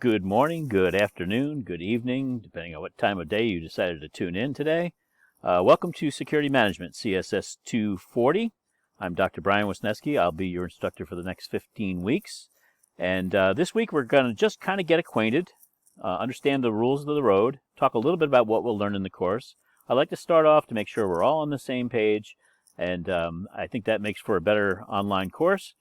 Good morning, good afternoon, good evening, depending on what time of day you decided to tune in today. Welcome to Security Management, CSS 240. I'm Dr. Brian Wisniewski. I'll be your instructor for the next 15 weeks. And this week we're going to just kind of get acquainted, understand the rules of the road, talk a little bit about what we'll learn in the course. I'd like to start off to make sure we're all on the same page, and I think that makes for a better online course.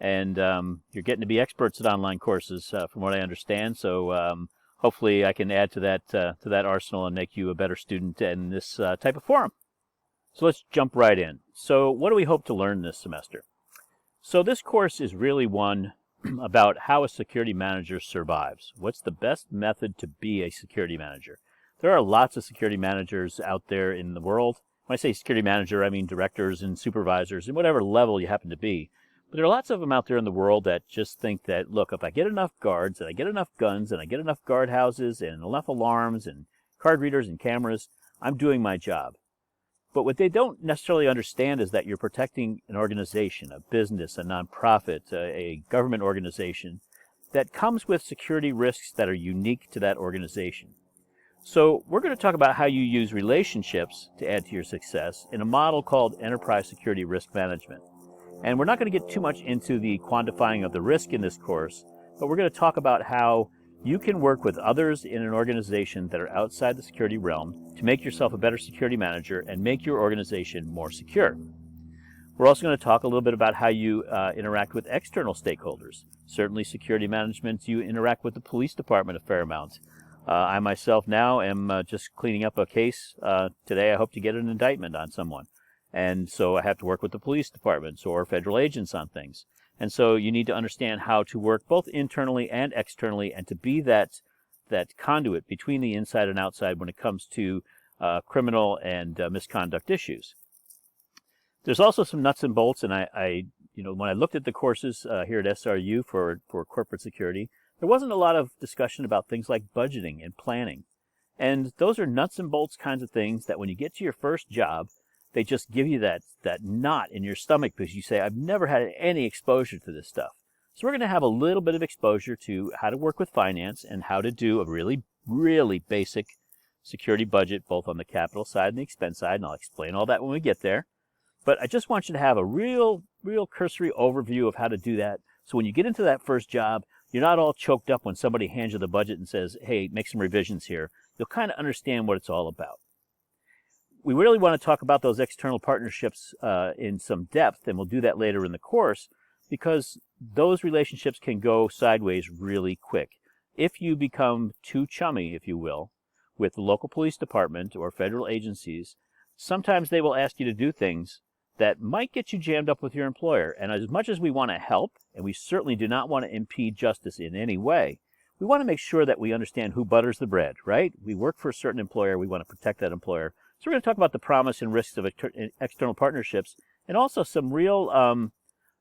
And you're getting to be experts at online courses, from what I understand. So hopefully I can add to that arsenal and make you a better student in this type of forum. So let's jump right in. So what do we hope to learn this semester? So this course is really one about how a security manager survives. What's the best method to be a security manager? There are lots of security managers out there in the world. When I say security manager, I mean directors and supervisors and whatever level you happen to be. But there are lots of them out there in the world that just think that, look, if I get enough guards and I get enough guns and I get enough guardhouses and enough alarms and card readers and cameras, I'm doing my job. But what they don't necessarily understand is that you're protecting an organization, a business, a nonprofit, a government organization that comes with security risks that are unique to that organization. So we're going to talk about how you use relationships to add to your success in a model called Enterprise Security Risk Management. And we're not going to get too much into the quantifying of the risk in this course, but we're going to talk about how you can work with others in an organization that are outside the security realm to make yourself a better security manager and make your organization more secure. We're also going to talk a little bit about how you interact with external stakeholders. Certainly security management, you interact with the police department a fair amount. I myself now am just cleaning up a case today. I hope to get an indictment on someone. And so I have to work with the police departments or federal agents on things. And so you need to understand how to work both internally and externally and to be that conduit between the inside and outside when it comes to criminal and misconduct issues. There's also some nuts and bolts, and when I looked at the courses here at SRU for corporate security, there wasn't a lot of discussion about things like budgeting and planning. And those are nuts and bolts kinds of things that when you get to your first job, they just give you that knot in your stomach because you say, I've never had any exposure to this stuff. So we're going to have a little bit of exposure to how to work with finance and how to do a really, really basic security budget, both on the capital side and the expense side, and I'll explain all that when we get there. But I just want you to have a real cursory overview of how to do that. So when you get into that first job, you're not all choked up when somebody hands you the budget and says, hey, make some revisions here. You'll kind of understand what it's all about. We really want to talk about those external partnerships in some depth, and we'll do that later in the course, because those relationships can go sideways really quick. If you become too chummy, if you will, with the local police department or federal agencies, sometimes they will ask you to do things that might get you jammed up with your employer. And as much as we want to help, and we certainly do not want to impede justice in any way, we want to make sure that we understand who butters the bread, right? We work for a certain employer. We want to protect that employer. So we're going to talk about the promise and risks of external partnerships, and also some real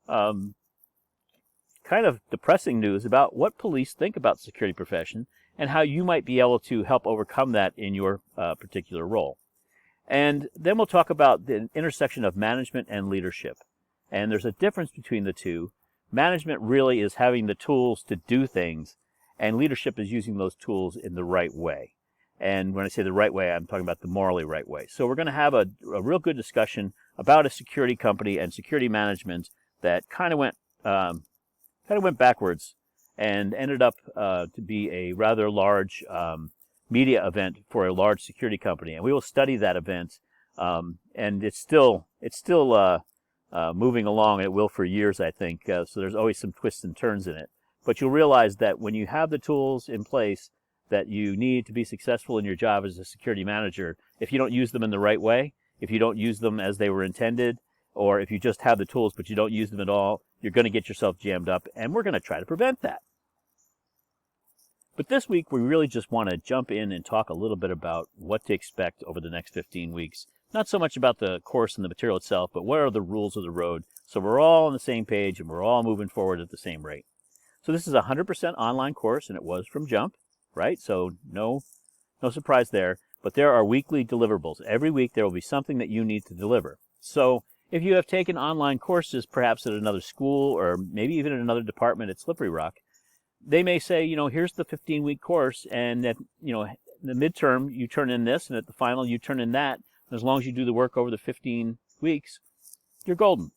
kind of depressing news about what police think about the security profession and how you might be able to help overcome that in your particular role. And then we'll talk about the intersection of management and leadership. And there's a difference between the two. Management really is having the tools to do things, and leadership is using those tools in the right way. And when I say the right way, I'm talking about the morally right way. So we're going to have a real good discussion about a security company and security management that kind of went backwards and ended up to be a rather large media event for a large security company. And we will study that event, and it's still moving along. It will for years, I think. So there's always some twists and turns in it. But you'll realize that when you have the tools in place that you need to be successful in your job as a security manager, if you don't use them in the right way, if you don't use them as they were intended, or if you just have the tools but you don't use them at all, you're going to get yourself jammed up, and we're going to try to prevent that. But this week, we really just want to jump in and talk a little bit about what to expect over the next 15 weeks. Not so much about the course and the material itself, but what are the rules of the road, so we're all on the same page and we're all moving forward at the same rate. So this is a 100% online course, and it was from Jump. Right? So no surprise there. But there are weekly deliverables. Every week there will be something that you need to deliver. So if you have taken online courses, perhaps at another school or maybe even in another department at Slippery Rock, they may say, here's the 15-week course, and at, the midterm, you turn in this, and at the final, you turn in that. And as long as you do the work over the 15 weeks, you're golden.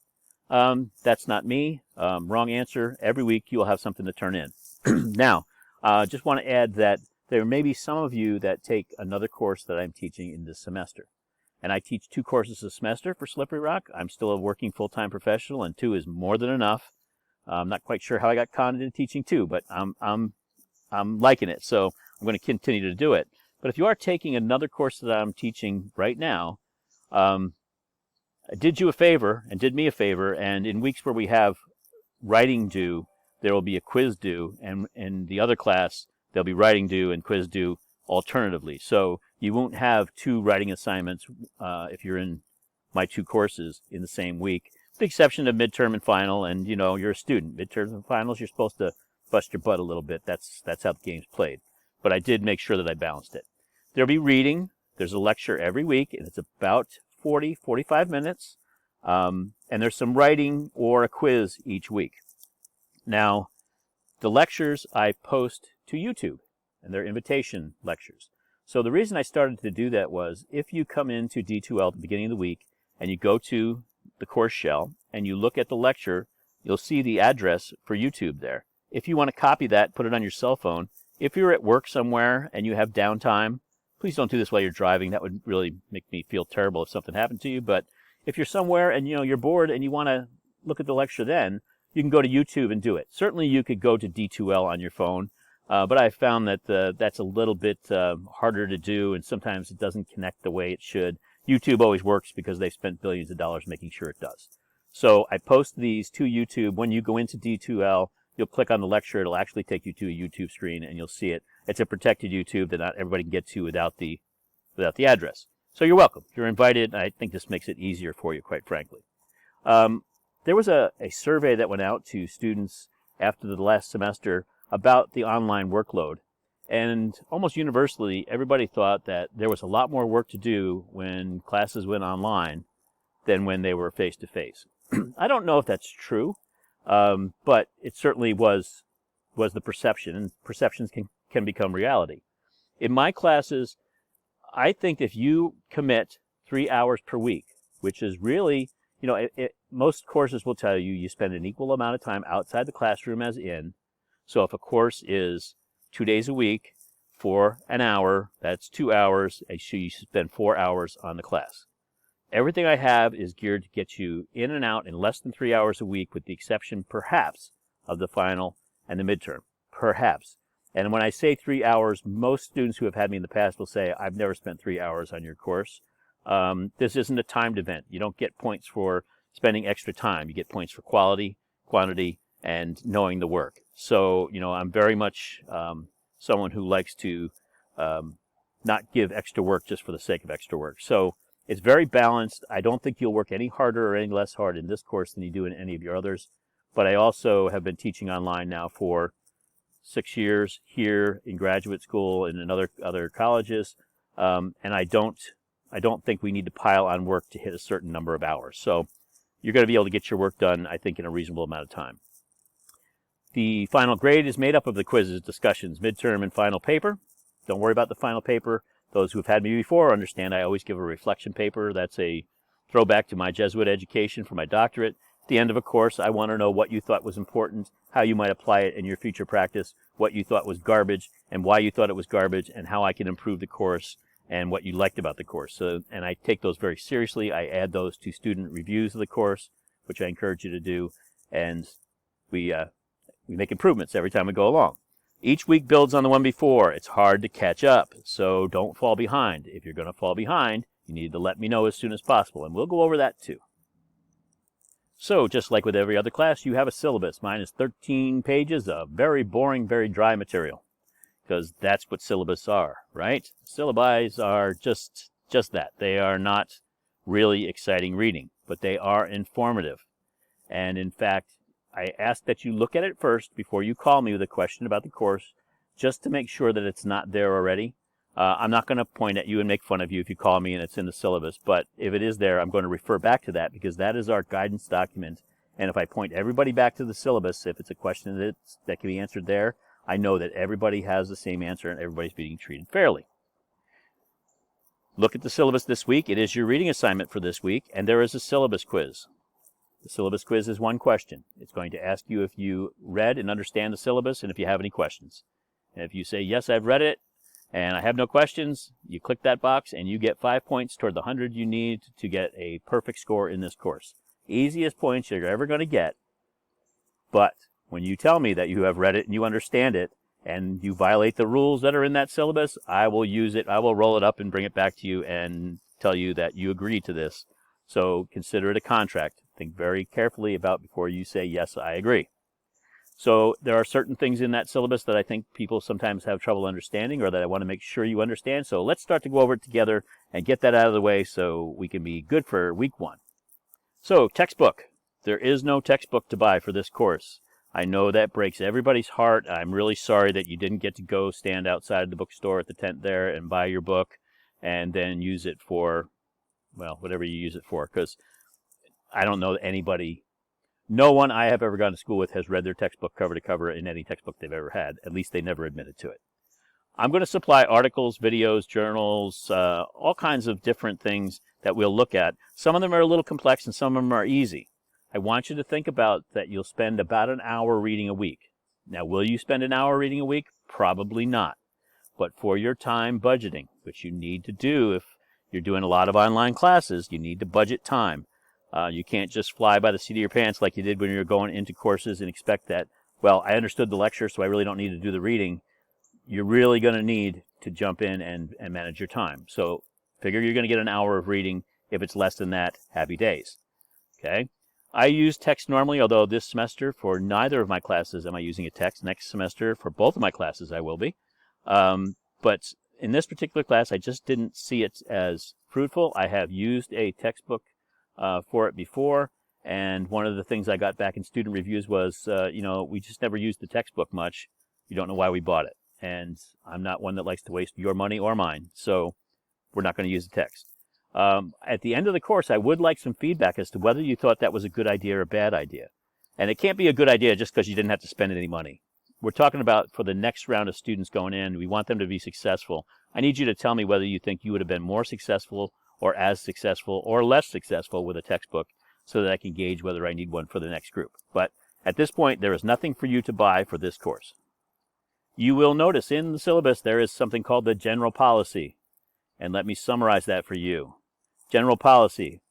That's not me. Wrong answer. Every week, you'll have something to turn in. Now, just want to add that there may be some of you that take another course that I'm teaching in this semester. And I teach 2 courses a semester for Slippery Rock. I'm still a working full-time professional, and 2 is more than enough. I'm not quite sure how I got conned into teaching 2, but I'm liking it, so I'm going to continue to do it. But if you are taking another course that I'm teaching right now, I did you a favor and did me a favor, and in weeks where we have writing due, there will be a quiz due, and in the other class, there'll be writing due and quiz due alternatively. So you won't have 2 writing assignments if you're in my 2 courses in the same week, with the exception of midterm and final, and you're a student. Midterms and finals, you're supposed to bust your butt a little bit. That's how the game's played. But I did make sure that I balanced it. There'll be reading. There's a lecture every week, and it's about 45 minutes. And there's some writing or a quiz each week. Now, the lectures I post to YouTube, and they're invitation lectures. So the reason I started to do that was, if you come into D2L at the beginning of the week, and you go to the course shell, and you look at the lecture, you'll see the address for YouTube there. If you want to copy that, put it on your cell phone. If you're at work somewhere and you have downtime, please don't do this while you're driving. That would really make me feel terrible if something happened to you. But if you're somewhere and you're bored and you want to look at the lecture then, you can go to YouTube and do it. Certainly you could go to D2L on your phone, but I found that that's a little bit harder to do, and sometimes it doesn't connect the way it should. YouTube always works because they've spent billions of dollars making sure it does. So I post these to YouTube. When you go into D2L, you'll click on the lecture. It'll actually take you to a YouTube screen, and you'll see it. It's a protected YouTube that not everybody can get to without the address. So you're welcome. You're invited. I think this makes it easier for you, quite frankly. There was a survey that went out to students after the last semester about the online workload. And almost universally, everybody thought that there was a lot more work to do when classes went online than when they were face-to-face. I don't know if that's true, but it certainly was the perception, and perceptions can become reality. In my classes, I think if you commit 3 hours per week, which is really, most courses will tell you spend an equal amount of time outside the classroom as in. So if a course is 2 days a week for an hour, that's 2 hours, and so you spend 4 hours on the class. Everything I have is geared to get you in and out in less than 3 hours a week, with the exception, perhaps, of the final and the midterm. Perhaps. And when I say 3 hours, most students who have had me in the past will say, I've never spent 3 hours on your course. This isn't a timed event. You don't get points for spending extra time. You get points for quality, quantity, and knowing the work. So, I'm very much someone who likes to not give extra work just for the sake of extra work. So it's very balanced. I don't think you'll work any harder or any less hard in this course than you do in any of your others. But I also have been teaching online now for 6 years here in graduate school and in other colleges, and I don't think we need to pile on work to hit a certain number of hours. So you're going to be able to get your work done, I think, in a reasonable amount of time. The final grade is made up of the quizzes, discussions, midterm, and final paper. Don't worry about the final paper. Those who have had me before understand I always give a reflection paper. That's a throwback to my Jesuit education for my doctorate. At the end of a course, I want to know what you thought was important, how you might apply it in your future practice, what you thought was garbage, and why you thought it was garbage, and how I can improve the course, and what you liked about the course. And I take those very seriously. I add those to student reviews of the course, which I encourage you to do, and we make improvements every time we go along. Each week builds on the one before. It's hard to catch up, so don't fall behind. If you're going to fall behind, you need to let me know as soon as possible, and we'll go over that too. So, just like with every other class, you have a syllabus. Mine is 13 pages of very boring, very dry material, because that's what syllabus are, right? Syllabi are just that. They are not really exciting reading, but they are informative. And in fact, I ask that you look at it first before you call me with a question about the course, just to make sure that it's not there already. I'm not going to point at you and make fun of you if you call me and it's in the syllabus, but if it is there, I'm going to refer back to that, because that is our guidance document. And if I point everybody back to the syllabus, if it's a question that can be answered there, I know that everybody has the same answer and everybody's being treated fairly. Look at the syllabus this week. It is your reading assignment for this week, and there is a syllabus quiz. The syllabus quiz is one question. It's going to ask you if you read and understand the syllabus and if you have any questions. And if you say, yes, I've read it and I have no questions, you click that box and you get 5 points toward the 100 you need to get a perfect score in this course. Easiest points you're ever going to get. But when you tell me that you have read it and you understand it and you violate the rules that are in that syllabus, I will use it. I will roll it up and bring it back to you and tell you that you agree to this. So consider it a contract. Think very carefully about before you say, yes, I agree. So there are certain things in that syllabus that I think people sometimes have trouble understanding or that I want to make sure you understand. So let's start to go over it together and get that out of the way so we can be good for week 1. So textbook. There is no textbook to buy for this course. I know that breaks everybody's heart. I'm really sorry that you didn't get to go stand outside the bookstore at the tent there and buy your book and then use it for, well, whatever you use it for, because I don't know anybody, no one I have ever gone to school with has read their textbook cover to cover in any textbook they've ever had. At least they never admitted to it. I'm going to supply articles, videos, journals, all kinds of different things that we'll look at. Some of them are a little complex and some of them are easy. I want you to think about that you'll spend about an hour reading a week. Now, will you spend an hour reading a week? Probably not. But for your time budgeting, which you need to do if you're doing a lot of online classes, you need to budget time. You can't just fly by the seat of your pants like you did when you were going into courses and expect that, well, I understood the lecture, so I really don't need to do the reading. You're really going to need to jump in and manage your time. So figure you're going to get an hour of reading. If it's less than that, happy days. Okay? I use text normally, although this semester for neither of my classes am I using a text. Next semester for both of my classes I will be. But in this particular class, I just didn't see it as fruitful. I have used a textbook for it before, and one of the things I got back in student reviews was, we just never used the textbook much. You don't know why we bought it. And I'm not one that likes to waste your money or mine, so we're not going to use the text. At the end of the course, I would like some feedback as to whether you thought that was a good idea or a bad idea. And it can't be a good idea just because you didn't have to spend any money. We're talking about for the next round of students going in, we want them to be successful. I need you to tell me whether you think you would have been more successful or as successful or less successful with a textbook so that I can gauge whether I need one for the next group. But at this point, there is nothing for you to buy for this course. You will notice in the syllabus there is something called the general policy. And let me summarize that for you. General policy.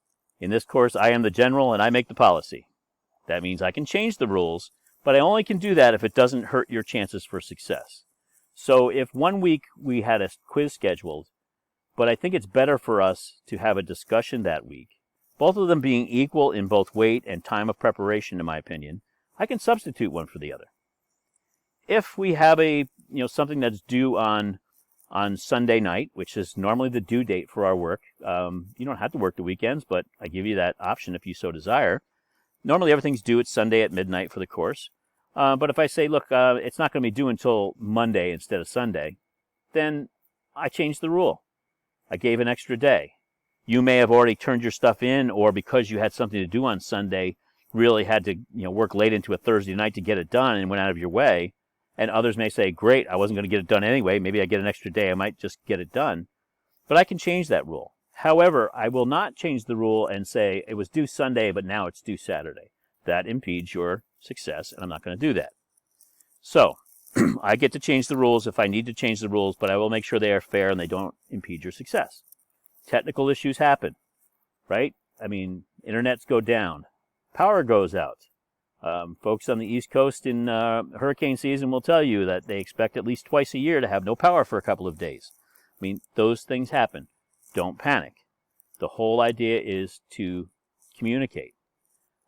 In this course, I am the general and I make the policy. That means I can change the rules, but I only can do that if it doesn't hurt your chances for success. So if one week we had a quiz scheduled, but I think it's better for us to have a discussion that week, both of them being equal in both weight and time of preparation, in my opinion, I can substitute one for the other. If we have something that's due on Sunday night, which is normally the due date for our work. You don't have to work the weekends, but I give you that option if you so desire. Normally everything's due at Sunday at midnight for the course. But if I say, look, it's not going to be due until Monday instead of Sunday, then I change the rule. I gave an extra day. You may have already turned your stuff in, or because you had something to do on Sunday, really had to work late into a Thursday night to get it done and went out of your way. And others may say, great, I wasn't going to get it done anyway. Maybe I get an extra day. I might just get it done. But I can change that rule. However, I will not change the rule and say it was due Sunday, but now it's due Saturday. That impedes your success, and I'm not going to do that. So I get to change the rules if I need to change the rules, but I will make sure they are fair and they don't impede your success. Technical issues happen, right? I mean, internets go down. Power goes out. Folks on the East Coast in hurricane season will tell you that they expect at least twice a year to have no power for a couple of days. I mean, those things happen. Don't panic. The whole idea is to communicate.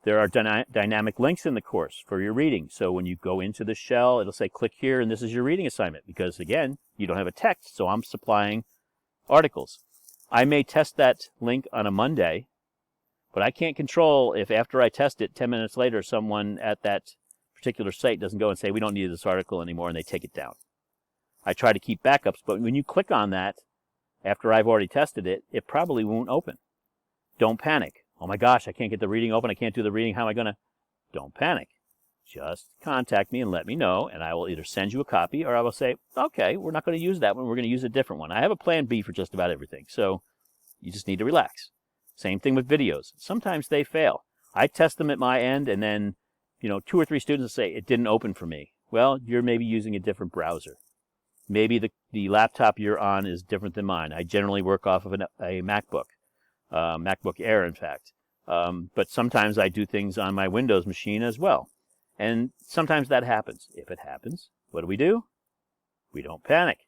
There are dynamic links in the course for your reading. So when you go into the shell, it'll say click here and this is your reading assignment because, again, you don't have a text, so I'm supplying articles. I may test that link on a Monday, but I can't control if after I test it 10 minutes later someone at that particular site doesn't go and say we don't need this article anymore and they take it down. I try to keep backups, but when you click on that after I've already tested it, it probably won't open. Don't panic. Oh my gosh, I can't get the reading open. I can't do the reading. How am I going to? Don't panic. just contact me and let me know, and I will either send you a copy or I will say, okay, we're not going to use that one. We're going to use a different one. I have a plan B for just about everything, so you just need to relax. Same thing with videos. Sometimes they fail. I test them at my end, and then 2 or 3 students say, it didn't open for me. Well, you're maybe using a different browser. Maybe the laptop you're on is different than mine. I generally work off of a MacBook, MacBook Air, in fact. But sometimes I do things on my Windows machine as well. And sometimes that happens. If it happens, what do? We don't panic.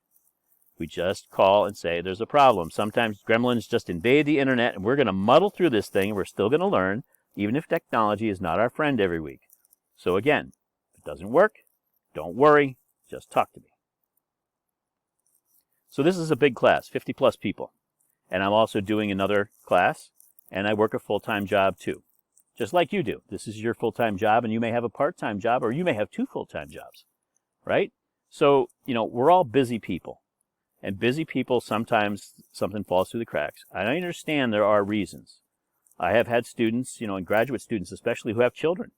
We just call and say there's a problem. Sometimes gremlins just invade the internet, and we're going to muddle through this thing. We're still going to learn, even if technology is not our friend every week. So again, if it doesn't work, don't worry. Just talk to me. So this is a big class, 50 plus people. And I'm also doing another class, and I work a full-time job too. Just like you do. This is your full-time job, and you may have a part-time job, or you may have 2 full-time jobs, right? So, we're all busy people. And busy people, sometimes something falls through the cracks. I understand there are reasons. I have had students, and graduate students especially, who have children,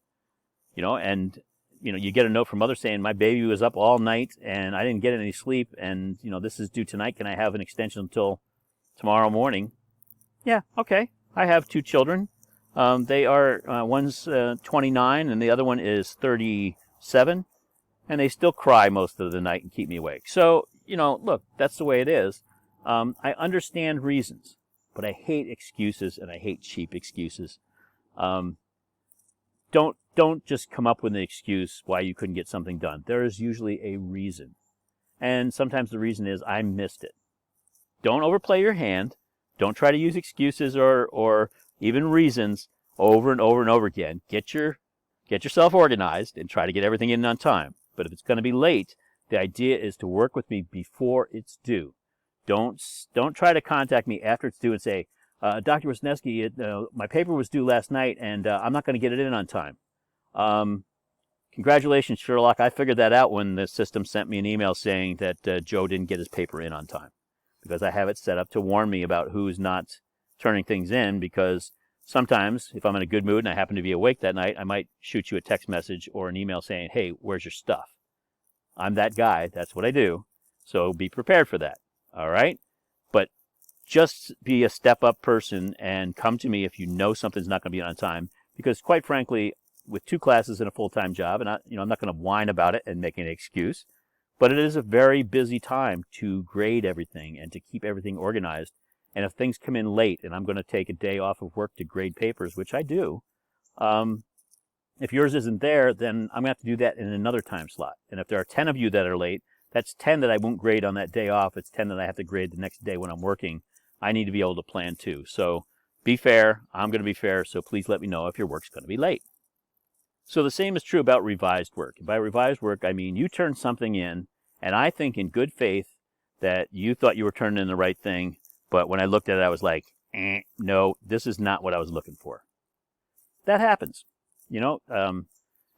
and you get a note from others saying, my baby was up all night and I didn't get any sleep, and this is due tonight. Can I have an extension until tomorrow morning? Yeah, okay. I have 2 children. They are, one's 29 and the other one is 37, and they still cry most of the night and keep me awake. So, look, that's the way it is. I understand reasons, but I hate excuses, and I hate cheap excuses. Don't just come up with an excuse why you couldn't get something done. There is usually a reason. And sometimes the reason is I missed it. Don't overplay your hand. Don't try to use excuses or even reasons over and over and over again. Get yourself organized and try to get everything in on time. But if it's going to be late, the idea is to work with me before it's due. Don't try to contact me after it's due and say, Dr. Wisniewski, my paper was due last night, and I'm not going to get it in on time. Congratulations, Sherlock. I figured that out when the system sent me an email saying that Joe didn't get his paper in on time, because I have it set up to warn me about who's not turning things in, because sometimes if I'm in a good mood and I happen to be awake that night, I might shoot you a text message or an email saying, hey, where's your stuff? I'm that guy. That's what I do. So be prepared for that. All right? But just be a step-up person and come to me if you know something's not going to be on time, because quite frankly, with 2 classes and a full-time job, and I'm not going to whine about it and make an excuse, but it is a very busy time to grade everything and to keep everything organized. And if things come in late and I'm going to take a day off of work to grade papers, which I do, if yours isn't there, then I'm going to have to do that in another time slot. And if there are 10 of you that are late, that's 10 that I won't grade on that day off. It's 10 that I have to grade the next day when I'm working. I need to be able to plan too. So be fair. I'm going to be fair. So please let me know if your work's going to be late. So the same is true about revised work. By revised work, I mean you turned something in, and I think in good faith that you thought you were turning in the right thing, but when I looked at it, I was like, no, this is not what I was looking for. That happens.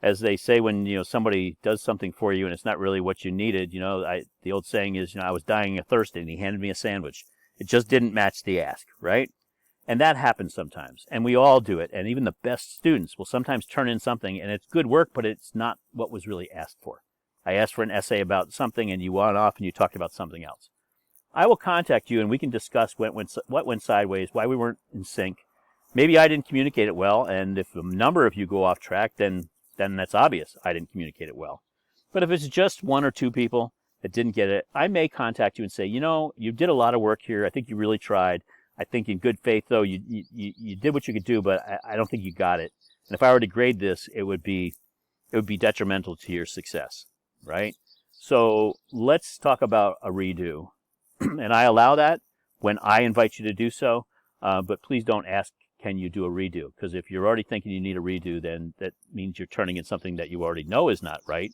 As they say when somebody does something for you and it's not really what you needed, the old saying is, I was dying of thirst and he handed me a sandwich. It just didn't match the ask, right? And that happens sometimes, and we all do it. And even the best students will sometimes turn in something, and it's good work, but it's not what was really asked for. I asked for an essay about something, and you went off and you talked about something else. I will contact you, and we can discuss what went sideways, why we weren't in sync. Maybe I didn't communicate it well, and if a number of you go off track, then that's obvious I didn't communicate it well. But if it's just 1 or 2 people that didn't get it, I may contact you and say, you did a lot of work here. I think you really tried. I think in good faith, though, you did what you could do, but I don't think you got it. And if I were to grade this, it would be detrimental to your success, right? So let's talk about a redo. And I allow that when I invite you to do so, but please don't ask, can you do a redo? Because if you're already thinking you need a redo, then that means you're turning in something that you already know is not right,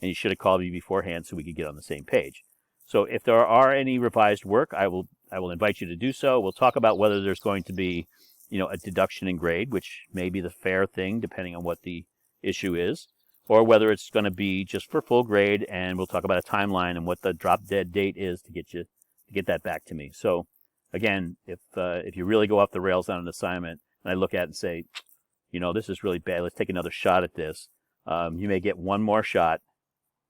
and you should have called me beforehand so we could get on the same page. So if there are any revised work, I will invite you to do so. We'll talk about whether there's going to be, a deduction in grade, which may be the fair thing depending on what the issue is, or whether it's going to be just for full grade, and we'll talk about a timeline and what the drop dead date is to get that back to me. So again, if you really go off the rails on an assignment and I look at it and say, this is really bad, let's take another shot at this, You may get one more shot.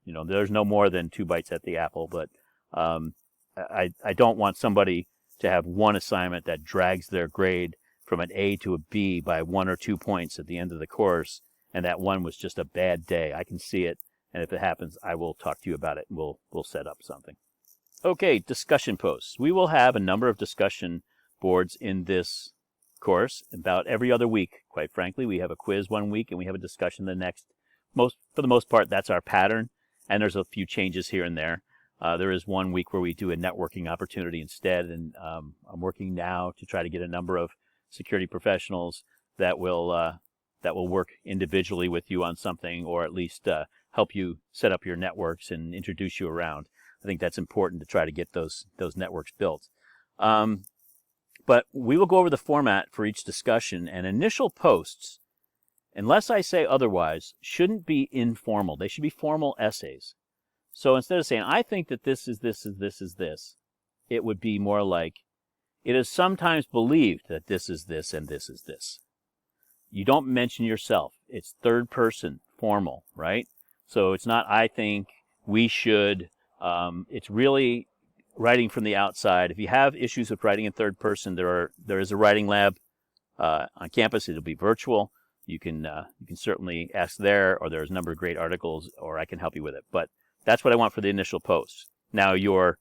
There's no more than 2 bites at the apple, but I don't want somebody to have one assignment that drags their grade from an A to a B by 1 or 2 points at the end of the course, and that one was just a bad day. I can see it, and if it happens, I will talk to you about it, and we'll set up something. Okay, discussion posts. We will have a number of discussion boards in this course about every other week. Quite frankly, we have a quiz one week and we have a discussion the next. For the most part, that's our pattern, and there's a few changes here and there. There is one week where we do a networking opportunity instead, and I'm working now to try to get a number of security professionals that will work individually with you on something, or at least help you set up your networks and introduce you around. I think that's important to try to get those networks built. But we will go over the format for each discussion, and initial posts, unless I say otherwise, shouldn't be informal. They should be formal essays. So instead of saying, I think that this is this, it would be more like, it is sometimes believed that this is this and this is this. You don't mention yourself. It's third person, formal, right? So it's not, I think, we should. It's really writing from the outside. If you have issues with writing in third person, there is a writing lab on campus. It'll be virtual. You can certainly ask there, or there's a number of great articles, or I can help you with it. But that's what I want for the initial posts. Now your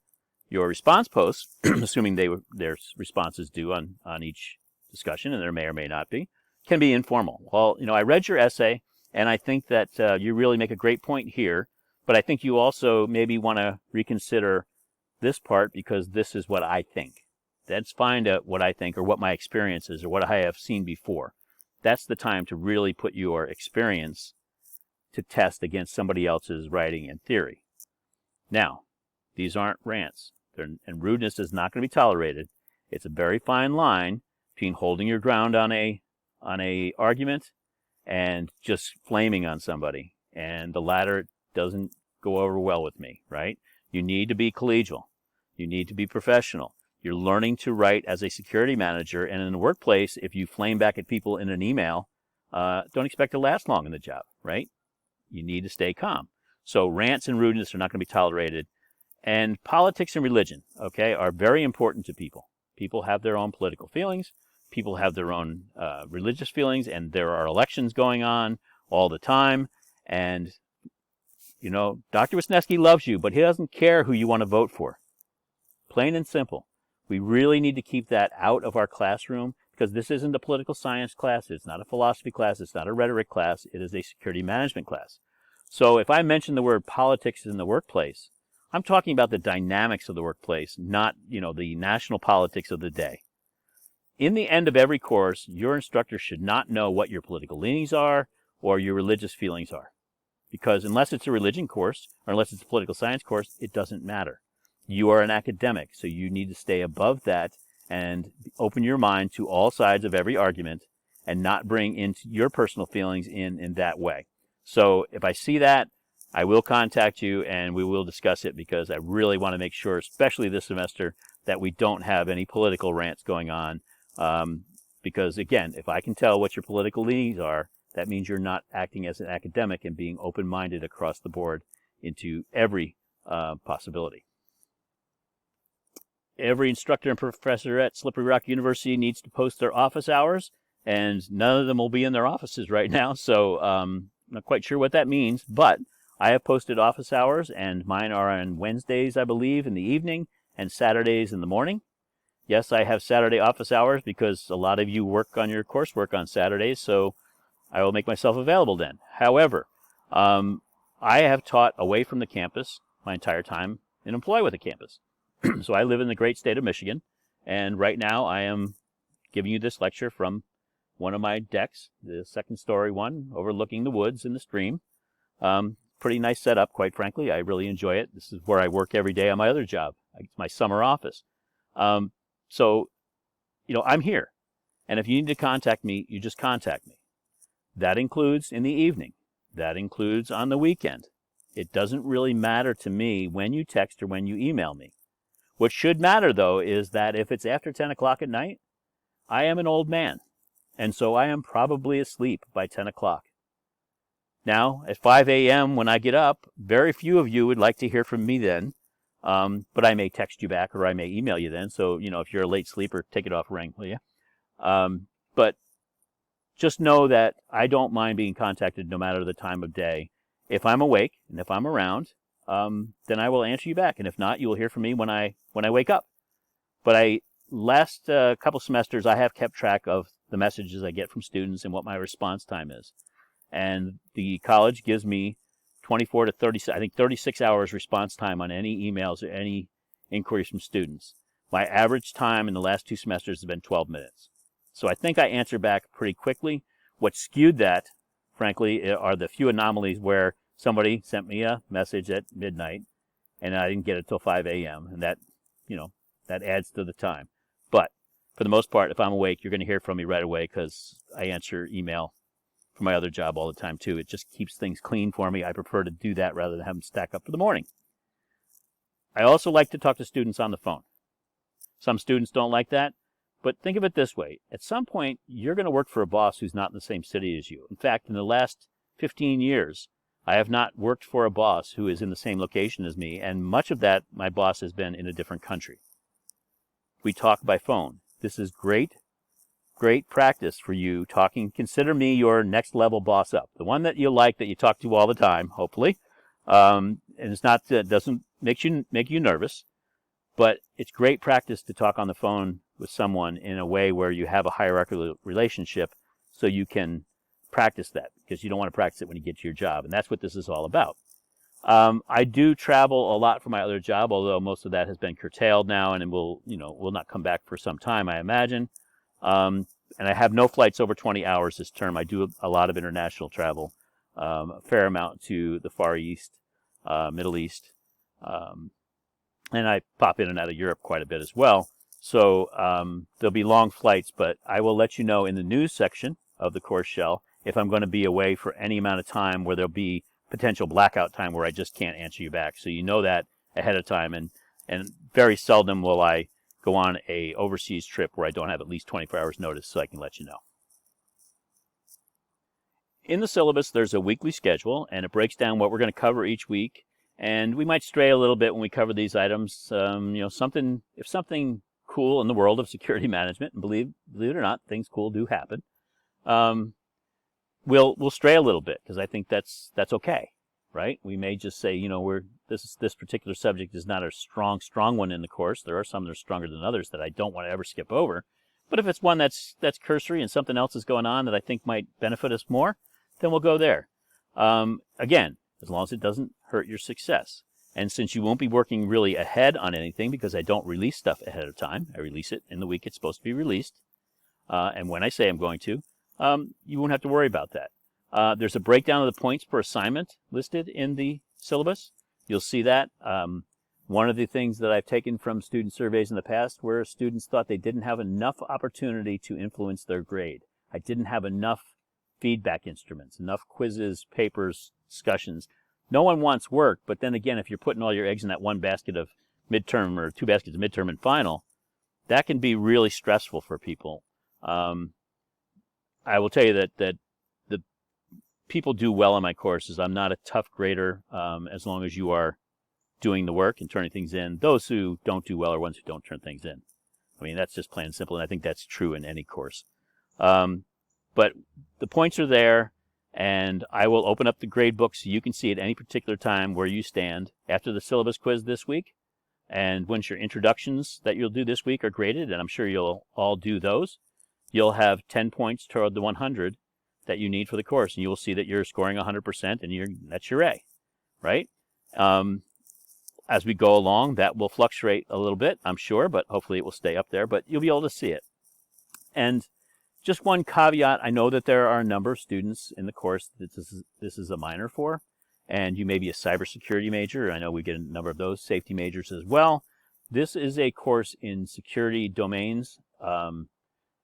response posts, assuming their responses due on each discussion, and there may or may not be, can be informal. Well, I read your essay, and I think that you really make a great point here, but I think you also maybe want to reconsider this part because this is what I think. Let's find out what I think, or what my experience is, or what I have seen before. That's the time to really put your experience to test against somebody else's writing and theory. Now, these aren't rants, and rudeness is not going to be tolerated. It's a very fine line between holding your ground on a argument and just flaming on somebody, and the latter doesn't go over well with me, right? You need to be collegial. You need to be professional. You're learning to write as a security manager, and in the workplace, if you flame back at people in an email, don't expect to last long in the job, right? You need to stay calm. So rants and rudeness are not going to be tolerated. And politics and religion, okay, are very important to people. People have their own political feelings. People have their own religious feelings, and there are elections going on all the time. And, Dr. Wisniewski loves you, but he doesn't care who you want to vote for. Plain and simple. We really need to keep that out of our classroom, because this isn't a political science class. It's not a philosophy class. It's not a rhetoric class. It is a security management class. So if I mention the word politics in the workplace, I'm talking about the dynamics of the workplace, not, the national politics of the day. In the end of every course, your instructor should not know what your political leanings are or your religious feelings are. Because unless it's a religion course, or unless it's a political science course, it doesn't matter. You are an academic, so you need to stay above that and open your mind to all sides of every argument and not bring into your personal feelings in that way. So if I see that, I will contact you and we will discuss it, because I really want to make sure, especially this semester, that we don't have any political rants going on. Because again, if I can tell what your political leanings are, that means you're not acting as an academic and being open-minded across the board into every possibility. Every instructor and professor at Slippery Rock University needs to post their office hours, and none of them will be in their offices right now, so I'm not quite sure what that means, but I have posted office hours, and mine are on Wednesdays, I believe, in the evening, and Saturdays in the morning. Yes, I have Saturday office hours because a lot of you work on your coursework on Saturdays, so I will make myself available then. However, I have taught away from the campus my entire time and employ with the campus. So I live in the great state of Michigan, and right now I am giving you this lecture from one of my decks, the second story one, overlooking the woods and the stream. Pretty nice setup, quite frankly. I really enjoy it. This is where I work every day on my other job. It's my summer office. So, I'm here. And if you need to contact me, you just contact me. That includes in the evening. That includes on the weekend. It doesn't really matter to me when you text or when you email me. What should matter, though, is that if it's after 10 o'clock at night, I am an old man, and so I am probably asleep by 10 o'clock. Now, at 5 a.m. when I get up, very few of you would like to hear from me then, but I may text you back or I may email you then. So, if you're a late sleeper, take it off ring, will you? But just know that I don't mind being contacted no matter the time of day. If I'm awake and if I'm around, then I will answer you back. And if not, you will hear from me when I wake up. But last couple semesters, I have kept track of the messages I get from students and what my response time is. And the college gives me 24 to 30, I think 36 hours response time on any emails or any inquiries from students. My average time in the last 2 semesters has been 12 minutes. So I think I answer back pretty quickly. What skewed that, frankly, are the few anomalies where somebody sent me a message at midnight and I didn't get it till 5 a.m. And that, that adds to the time. But for the most part, if I'm awake, you're going to hear from me right away because I answer email for my other job all the time too. It just keeps things clean for me. I prefer to do that rather than have them stack up for the morning. I also like to talk to students on the phone. Some students don't like that, but think of it this way. At some point, you're going to work for a boss who's not in the same city as you. In fact, in the last 15 years, I have not worked for a boss who is in the same location as me, and much of that, my boss has been in a different country. We talk by phone. This is great practice for you talking. Consider me your next level boss up, the one that you like, that you talk to all the time, hopefully. And it's not doesn't make you nervous, but it's great practice to talk on the phone with someone in a way where you have a hierarchical relationship, so you can practice that, because you don't want to practice it when you get to your job, and that's what this is all about. I do travel a lot for my other job, although most of that has been curtailed now and will not come back for some time, I imagine. And I have no flights over 20 hours this term. I do a lot of international travel, a fair amount to the Far East, Middle East, and I pop in and out of Europe quite a bit as well. So there'll be long flights, but I will let you know in the news section of the course shell if I'm going to be away for any amount of time where there'll be potential blackout time where I just can't answer you back. So you know that ahead of time, and very seldom will I go on a overseas trip where I don't have at least 24 hours notice, so I can let you know. In the syllabus, there's a weekly schedule, and it breaks down what we're going to cover each week. And we might stray a little bit when we cover these items. If something cool in the world of security management, and believe it or not, things cool do happen. We'll stray a little bit, because I think that's okay, right? We may just say, this particular subject is not a strong one in the course. There are some that are stronger than others that I don't want to ever skip over. But if it's one that's cursory and something else is going on that I think might benefit us more, then we'll go there. Again, as long as it doesn't hurt your success. And since you won't be working really ahead on anything, because I don't release stuff ahead of time, I release it in the week it's supposed to be released. And when I say I'm going to, you won't have to worry about that. There's a breakdown of the points per assignment listed in the syllabus. You'll see that. One of the things that I've taken from student surveys in the past where students thought they didn't have enough opportunity to influence their grade. I didn't have enough feedback instruments, enough quizzes, papers, discussions. No one wants work, but then again, if you're putting all your eggs in that one basket of midterm or 2 baskets of midterm and final, that can be really stressful for people. I will tell you that the people do well in my courses. I'm not a tough grader as long as you are doing the work and turning things in. Those who don't do well are ones who don't turn things in. I mean, that's just plain and simple, and I think that's true in any course. But the points are there, and I will open up the grade book so you can see at any particular time where you stand after the syllabus quiz this week. And once your introductions that you'll do this week are graded, and I'm sure you'll all do those, you'll have 10 points toward the 100 that you need for the course, and you will see that you're scoring 100%, and that's your A, right? As we go along, that will fluctuate a little bit, I'm sure, but hopefully it will stay up there, but you'll be able to see it. And just one caveat, I know that there are a number of students in the course that this is a minor for, and you may be a cybersecurity major. I know we get a number of those, safety majors as well. This is a course in security domains.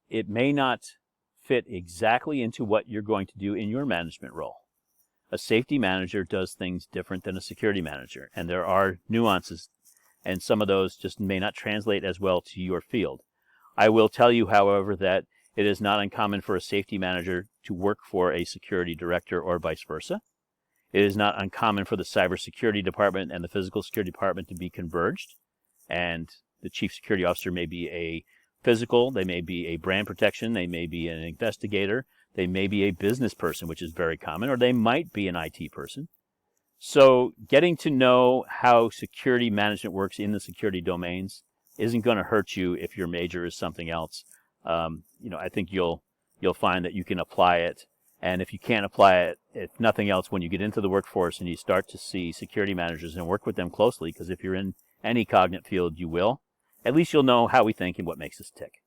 It may not fit exactly into what you're going to do in your management role. A safety manager does things different than a security manager, and there are nuances, and some of those just may not translate as well to your field. I will tell you, however, that It is not uncommon for a safety manager to work for a security director or vice versa. It is not uncommon for the cybersecurity department and the physical security department to be converged. And the chief security officer may be a physical, they may be a brand protection, they may be an investigator, they may be a business person, which is very common, or they might be an IT person. So getting to know how security management works in the security domains isn't going to hurt you if your major is something else. I think you'll find that you can apply it. And if you can't apply it, if nothing else, when you get into the workforce and you start to see security managers and work with them closely, because if you're in any cognate field, you will, at least you'll know how we think and what makes us tick.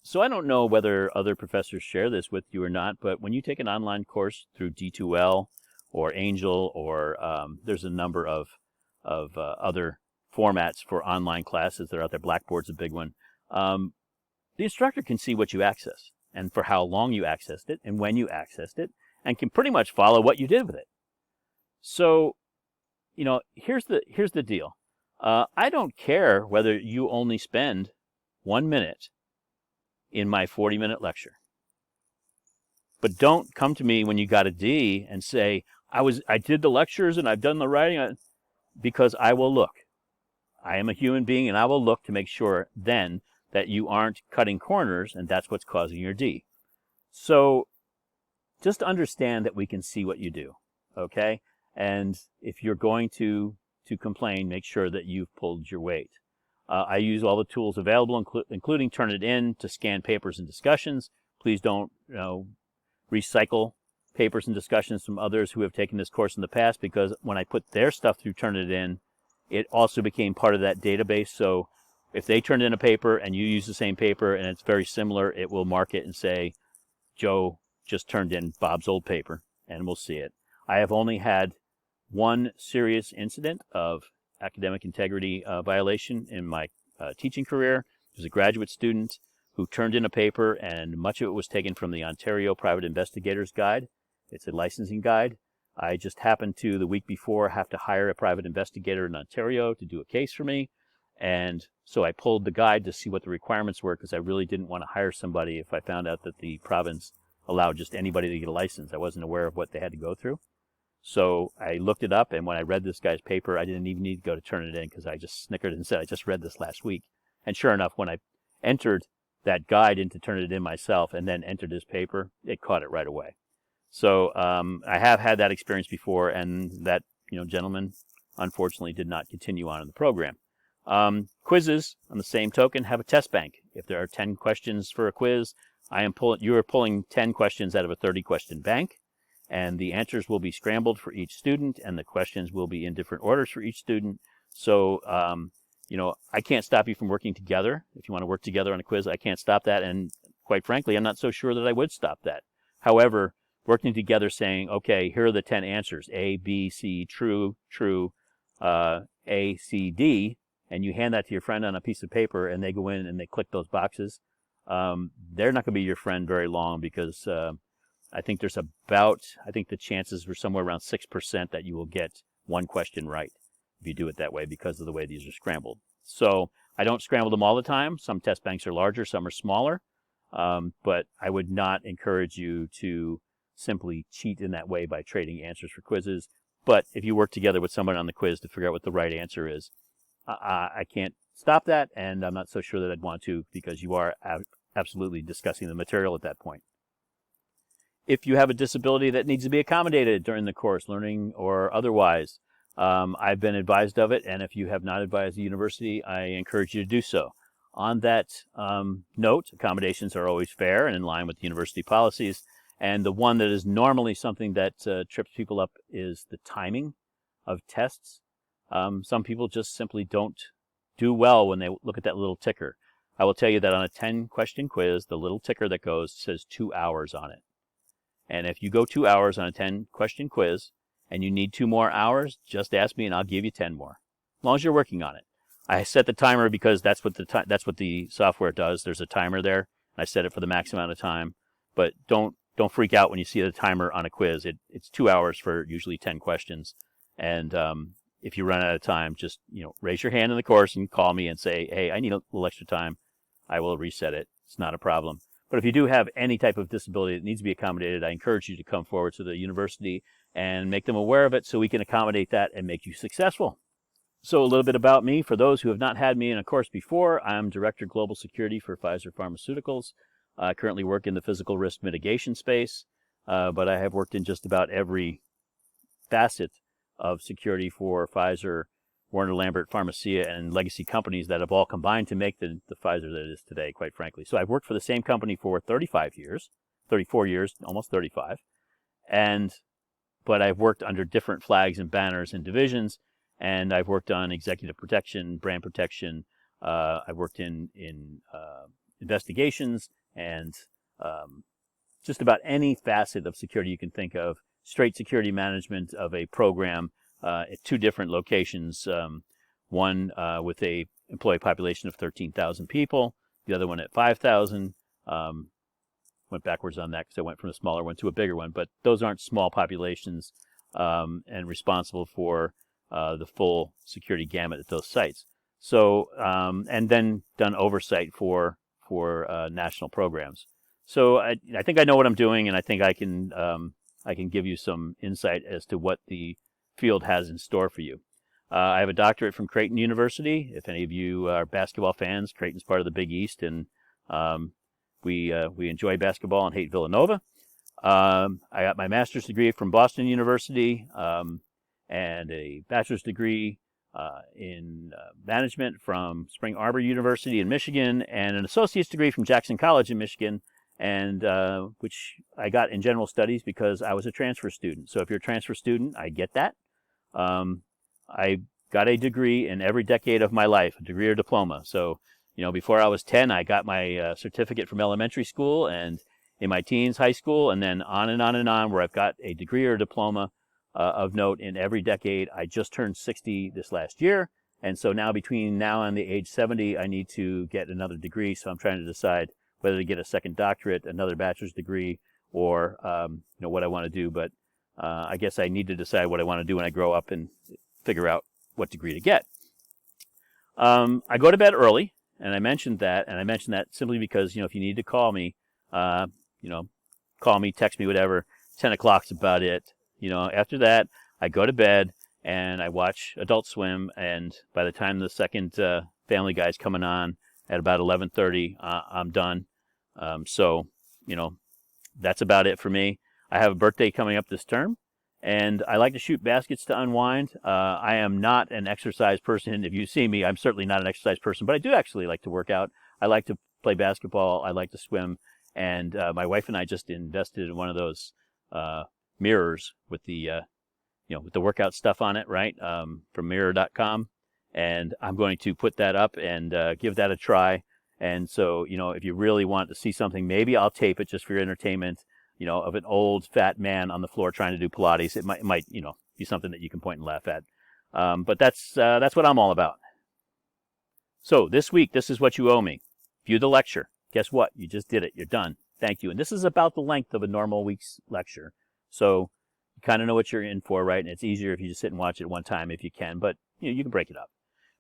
So I don't know whether other professors share this with you or not, but when you take an online course through D2L or Angel, or there's a number of other formats for online classes that are out there. Blackboard's a big one. The instructor can see what you access and for how long you accessed it and when you accessed it, and can pretty much follow what you did with it. So, here's the deal. I don't care whether you only spend 1 minute in my 40-minute lecture. But don't come to me when you got a D and say, I did the lectures and I've done the writing, because I will look. I am a human being, and I will look to make sure then that you aren't cutting corners, and that's what's causing your D. So just understand that we can see what you do, okay? And if you're going to complain, make sure that you've pulled your weight. I use all the tools available, including Turnitin to scan papers and discussions. Please don't recycle papers and discussions from others who have taken this course in the past, because when I put their stuff through Turnitin, it also became part of that database. So if they turned in a paper and you use the same paper and it's very similar, it will mark it and say, Joe just turned in Bob's old paper, and we'll see it. I have only had one serious incident of academic integrity violation in my teaching career. It was a graduate student who turned in a paper, and much of it was taken from the Ontario Private Investigators Guide. It's a licensing guide. I just happened to, the week before, have to hire a private investigator in Ontario to do a case for me. And so I pulled the guide to see what the requirements were, because I really didn't want to hire somebody if I found out that the province allowed just anybody to get a license. I wasn't aware of what they had to go through. So I looked it up, and when I read this guy's paper, I didn't even need to go to Turnitin, because I just snickered and said, I just read this last week. And sure enough, when I entered that guide into Turnitin myself and then entered his paper, it caught it right away. So I have had that experience before, and that gentleman unfortunately did not continue on in the program. Quizzes, on the same token, have a test bank. If there are 10 questions for a quiz, you are pulling 10 questions out of a 30-question bank, and the answers will be scrambled for each student, and the questions will be in different orders for each student. So I can't stop you from working together. If you want to work together on a quiz, I can't stop that, and quite frankly, I'm not so sure that I would stop that. However, working together, saying, okay, here are the 10 answers, A, B, C, true, A, C, D, and you hand that to your friend on a piece of paper, and they go in and they click those boxes, they're not going to be your friend very long, because I think the chances are somewhere around 6% that you will get one question right if you do it that way, because of the way these are scrambled. So I don't scramble them all the time. Some test banks are larger, some are smaller, but I would not encourage you to simply cheat in that way by trading answers for quizzes. But if you work together with someone on the quiz to figure out what the right answer is, I can't stop that, and I'm not so sure that I'd want to, because you are absolutely discussing the material at that point. If you have a disability that needs to be accommodated during the course, learning or otherwise, I've been advised of it, and if you have not advised the university, I encourage you to do so. On that note, accommodations are always fair and in line with university policies, and the one that is normally something that trips people up is the timing of tests. Some people just simply don't do well when they look at that little ticker. I will tell you that on a 10-question quiz, the little ticker that goes says 2 hours on it. And if you go 2 hours on a 10-question quiz and you need 2 more hours, just ask me and I'll give you 10 more, as long as you're working on it. I set the timer because that's what the software does. There's a timer there. I set it for the max amount of time, but don't freak out when you see the timer on a quiz. It's 2 hours for usually 10 questions, and if you run out of time, just raise your hand in the course and call me and say, hey, I need a little extra time. I will reset it. It's not a problem. But if you do have any type of disability that needs to be accommodated, I encourage you to come forward to the university and make them aware of it so we can accommodate that and make you successful. So a little bit about me. For those who have not had me in a course before, I'm Director Global Security for Pfizer Pharmaceuticals. I currently work in the physical risk mitigation space, but I have worked in just about every facet of security for Pfizer, Warner Lambert, Pharmacia, and legacy companies that have all combined to make the Pfizer that it is today, quite frankly. So I've worked for the same company for 34 years, almost 35. But I've worked under different flags and banners and divisions, and I've worked on executive protection, brand protection. I've worked in investigations and just about any facet of security you can think of. Straight security management of a program at 2 different locations, one with a employee population of 13,000 people, the other one at 5,000. Went backwards on that because I went from a smaller one to a bigger one, but those aren't small populations, and responsible for the full security gamut at those sites. So, and then done oversight for national programs. So I think I know what I'm doing, and I think I can give you some insight as to what the field has in store for you. I have a doctorate from Creighton University. If any of you are basketball fans, Creighton's part of the Big East, and we enjoy basketball and hate Villanova. I got my master's degree from Boston University, and a bachelor's degree in management from Spring Arbor University in Michigan, and an associate's degree from Jackson College in Michigan, and which I got in general studies because I was a transfer student. So if you're a transfer student, I get that. I got a degree in every decade of my life, a degree or diploma. So, before I was 10, I got my certificate from elementary school, and in my teens, high school, and then on and on and on, where I've got a degree or diploma of note in every decade. I just turned 60 this last year, and so now between now and the age 70, I need to get another degree. So I'm trying to decide whether to get a second doctorate, another bachelor's degree, or what I want to do. But I guess I need to decide what I want to do when I grow up and figure out what degree to get. I go to bed early, and I mentioned that simply because, if you need to call me, call me, text me, whatever. 10 o'clock's about it. After that, I go to bed and I watch Adult Swim, and by the time the second Family Guy's coming on at about 11:30, I'm done. So, that's about it for me. I have a birthday coming up this term, and I like to shoot baskets to unwind. I am not an exercise person. If you see me, I'm certainly not an exercise person, but I do actually like to work out. I like to play basketball. I like to swim, and my wife and I just invested in one of those mirrors with the with the workout stuff on it, right? From mirror.com, and I'm going to put that up and give that a try. And so, if you really want to see something, maybe I'll tape it just for your entertainment, of an old fat man on the floor trying to do Pilates. It might be something that you can point and laugh at. But that's what I'm all about. So this week, this is what you owe me. View the lecture. Guess what? You just did it. You're done. Thank you. And this is about the length of a normal week's lecture. So you kind of know what you're in for, right? And it's easier if you just sit and watch it one time if you can, but you can break it up.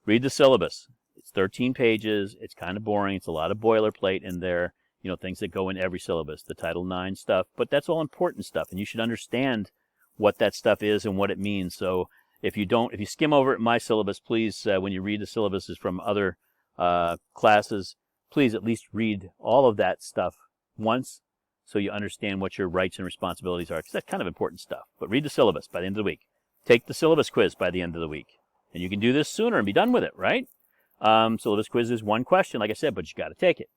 Read the syllabus. It's 13 pages. It's kind of boring. It's a lot of boilerplate in there, things that go in every syllabus, the Title IX stuff, but that's all important stuff, and you should understand what that stuff is and what it means. So if you skim over my syllabus, please, when you read the syllabuses from other classes, please at least read all of that stuff once so you understand what your rights and responsibilities are, because that's kind of important stuff. But read the syllabus by the end of the week. Take the syllabus quiz by the end of the week. And you can do this sooner and be done with it, right? Syllabus quiz is one question, like I said, but you got to take it.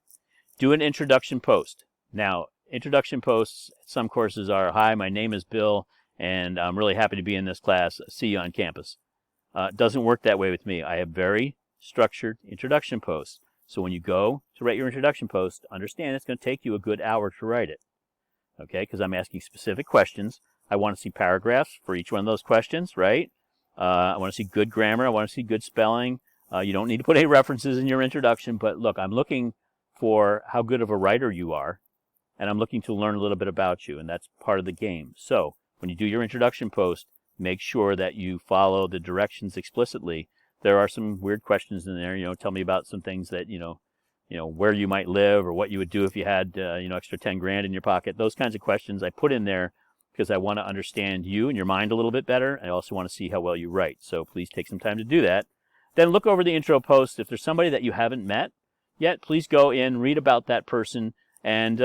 Do an introduction post. Now, introduction posts, some courses are, hi, my name is Bill, and I'm really happy to be in this class. See you on campus. It doesn't work that way with me. I have very structured introduction posts. So when you go to write your introduction post, understand it's going to take you a good hour to write it. Okay, because I'm asking specific questions. I want to see paragraphs for each one of those questions, right? I want to see good grammar. I want to see good spelling. You don't need to put any references in your introduction, but look, I'm looking for how good of a writer you are, and I'm looking to learn a little bit about you, and that's part of the game. So when you do your introduction post, make sure that you follow the directions explicitly. There are some weird questions in there, tell me about some things that, where you might live or what you would do if you had, extra 10 grand in your pocket. Those kinds of questions I put in there because I want to understand you and your mind a little bit better. I also want to see how well you write. So please take some time to do that. Then look over the intro post. If there's somebody that you haven't met yet, please go in, read about that person, and,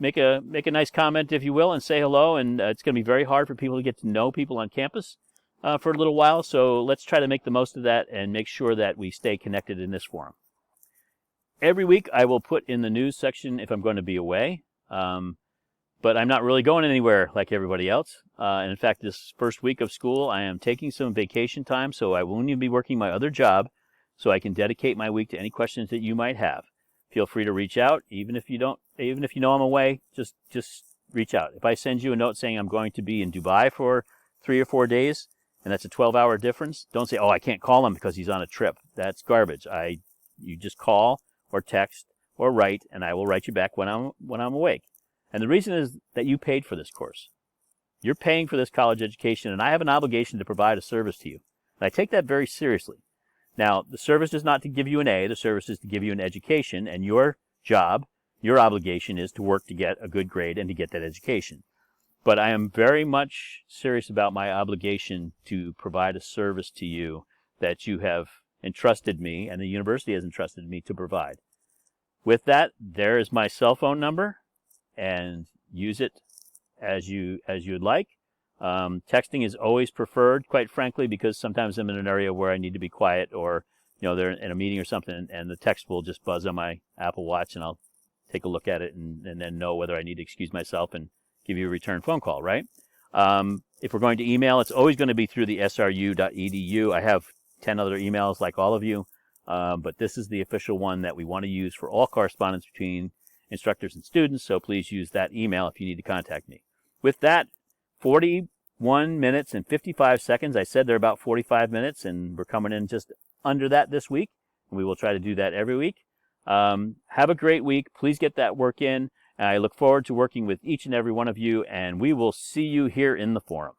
make a nice comment, if you will, and say hello. And it's going to be very hard for people to get to know people on campus for a little while. So let's try to make the most of that and make sure that we stay connected in this forum. Every week I will put in the news section if I'm going to be away, but I'm not really going anywhere like everybody else. And in fact, this first week of school, I am taking some vacation time, so I won't even be working my other job, so I can dedicate my week to any questions that you might have. Feel free to reach out, even if you know I'm away. Just reach out. If I send you a note saying I'm going to be in Dubai for 3 or 4 days, and that's a 12-hour difference, don't say, "Oh, I can't call him because he's on a trip." That's garbage. You just call or text or write, and I will write you back when I'm awake. And the reason is that you paid for this course. You're paying for this college education, and I have an obligation to provide a service to you. And I take that very seriously. Now, the service is not to give you an A. The service is to give you an education, and your job, your obligation is to work to get a good grade and to get that education. But I am very much serious about my obligation to provide a service to you that you have entrusted me, and the university has entrusted me to provide. With that, there is my cell phone number, and use it as you'd like. Texting is always preferred, quite frankly, because sometimes I'm in an area where I need to be quiet, or they're in a meeting or something, and the text will just buzz on my Apple Watch, and I'll take a look at it and then know whether I need to excuse myself and give you a return phone call, right? If we're going to email, it's always going to be through the sru.edu. I have 10 other emails like all of you, but this is the official one that we want to use for all correspondence between instructors and students, so please use that email if you need to contact me. With that, 41 minutes and 55 seconds. I said they're about 45 minutes, and we're coming in just under that this week. We will try to do that every week. Have a great week. Please get that work in. And I look forward to working with each and every one of you, and we will see you here in the forum.